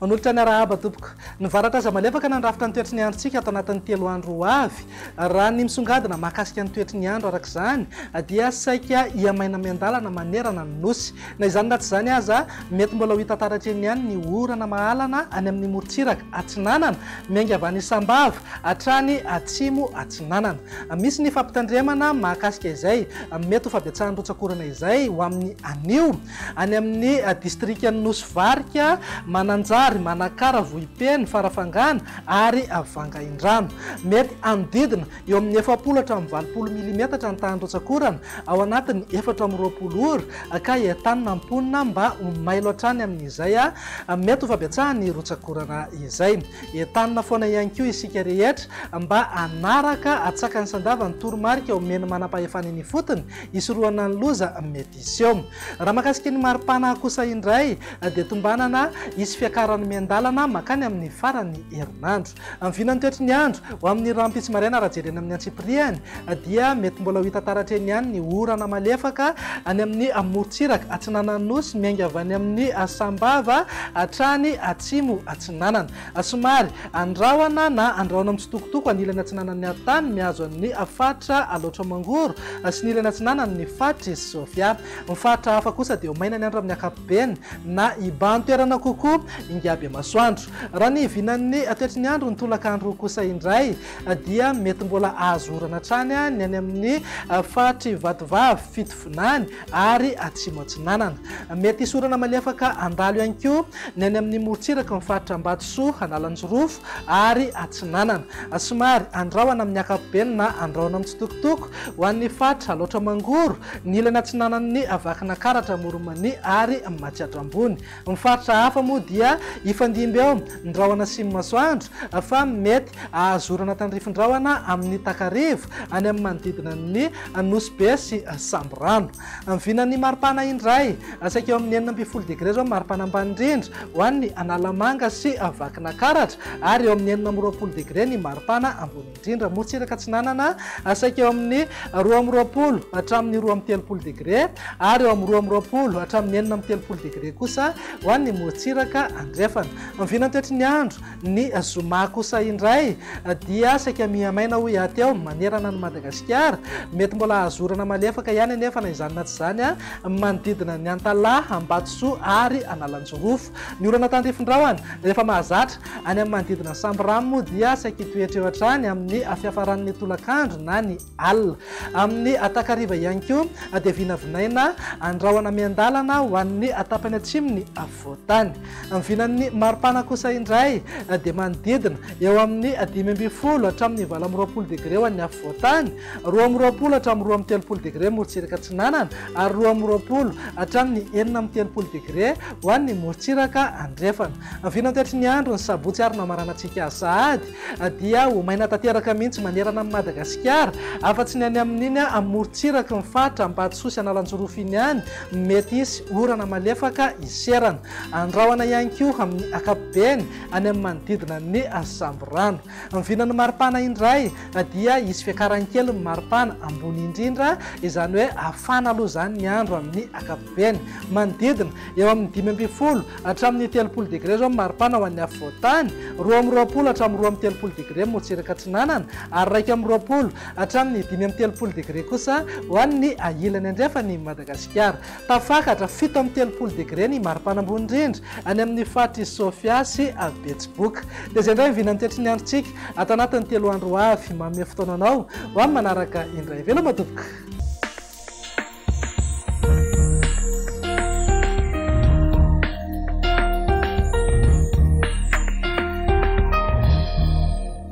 Manolotra ny arahaba tompoko. Nivaratra aza malefaka nandrafitra ny toetry ny androntsika atao anatin'ny 3 andro avy. Raha ny misongadina mahakasika ny toetry ny andro araka izany dia saika iamaina miandalana manerana ny nosy. Na izany na tsy izany aza mety mbola ho hita taratra eny ihany ny orana mahalana any amin'ny morontsiraka atsinanana miainga avy any Sambava hatrany atsimo atsinanana. Misy ny fampitandremana mahakasika izay mety ho fahabetsahany rotsakorana izay ho amin'ny anio any amin'ny distrika ny Nosy Varika, Mananjary, Manakara, Vohipeny, Farafangana ary Vangaindrano. Mety anodidina eo amin'ny 420 milimetatra ny tahan'ny rotsakorana ao anatin'ny 420 ora ka entanina amponina mba ho mailo hatrany amin'izay mety ho fahabetsahany rotsakorana izay. Entanina foana ihany koa isika rehetra mba anaraka atsakany sandava ny toromarika omeny manam-pahefana ny fotony isoroana ny loza mety isy eo. Raha mahakasika ny maripana kosa indray dia tombanana isy fiakaran'ny miandalana makany amin'ny farany herinandro. Amin'ny vinany toetry ny andro ho amin'ny rampitsy maraina raha jerena amin'ny antsipiriany dia mety mbola ho hita taratra eny ihany ny orana malefaka any amin'ny morontsiraka atsinanan'ny nosy miainga avy any amin'ny Sambava hatrany atsimo atsinanana. Somary andrahoana na andrahoana mitsitokotoko anilany atsinanan'ny atany mihazo amin'ny fatra aloatra mangoro sy nilany atsinanany ny fatra Sofia. Ny fatra hafa kosa dia omaina ny andro amin'ny akapobeny na iban-toerana kokoa ingaby masoandro. Raha ny vinan'ny toetry ny andro ny tolakandro kosa indray dia mety mbola ahazorana hatrany ny any amin'ny fatry Vatovavy, Fitovinany ary atsimo atsinanana. Mety isorana malefaka andalo ihany koa ny any amin'ny morontsiraka ny fatra Ambatsoa, Analanjorofo ary atsinanana. Somary andrahoana amin'ny akapobeny na andrahoana mitsitokotoko ho an'ny fatra aloatra mangoro nilany atsinanan'ny Vakinankaratra, Moromania ary Matsiatra Ambony. Ny faritra hafa moa dia ifandimby eo ndrahoana simy masoandro fa mety ahazorana tandrifindrahoana amin'ny Takarivo any amin'ny manodidina ny Nosy sy Samborano. Amin'ny vinan'ny maripana indray saika eo amin'ny 40 degré zao maripana ambany indrindra ho an'ny Analamanga sy Vakinankaratra ary eo amin'ny 20 degré ny maripana ambony indrindra. Morontsiraka atsinanana saika eo amin'ny 20 hatramin'ny 30 degré ary eo amin'ny 20 hatramin'ny 30 degré kosa ho an'ny morontsiraka andrefana. Amin'ny vinany toetry ny andro ny Zoma kosa indray dia saika miamaina ho iateo manerana ny Madagasikara. Mety mbola ahazorana malefaka ihany anefa na izany na tsy izany manodidina ny Antalaha, Ambatsoa ary Analanjorofo. Ny orana tandrifindrahoana rehefa mahazatra any amin'ny manodidina Samborano moa dia saika hitoetra eo hatrany amin'ny fiafaran'ny tolakandro na ny alina. Amin'ny Takariva ihany koa dia vinavinaina andrahoana miandalana ho an'ny tapany atsimony voatany. Amin'ny vinan'ny maripana kosa indray dia manodidina eo amin'ny 15 hatramin'ny 20 degré ho an'ny voatany, 20 hatramin'ny 30 degré morontsiraka atsinanana ary 20 hatramin'ny 30 degré ho an'ny morontsiraka andrefana. Amin'ny vinany toetry ny andro ny sabotsy ary namaranantsika sahady dia omaina tanteraka mihitsy manerana amin'ny Madagasikara afa-tsy ny any amin'iny morontsiraka ny fatra Ambatsoa sy Analanjorofo iny ihany mety isy orana malefaka iserana. Andrahoana ihany koa amin'ny akapobeny any amin'ny manodidina ny Samborano. Amin'ny vinan'ny maripana indray dia isy fiakarany kely ny maripana ambony indrindra izany hoe afana aloha izany ny andro amin'ny akapobeny. Manodidina eo amin'ny 15 hatramin'ny 30 degré zao maripana ho an'ny voatany, 20 hatramin'ny 30 degré morontsiraka atsinanana ary 20 hatramin'ny 30 degré kosa ho an'ny ilany andrefany Madagasikara. Tafakatra 30 degré ny maripana ambony indrindra any amin'ny fatra Sofia sy Betsiboka. Dia izay indray vinany toetry ny androntsika atao anatin'ny 3 andro avy manome fotoananao ho amin'ny manaraka indray. Veloma tompoko.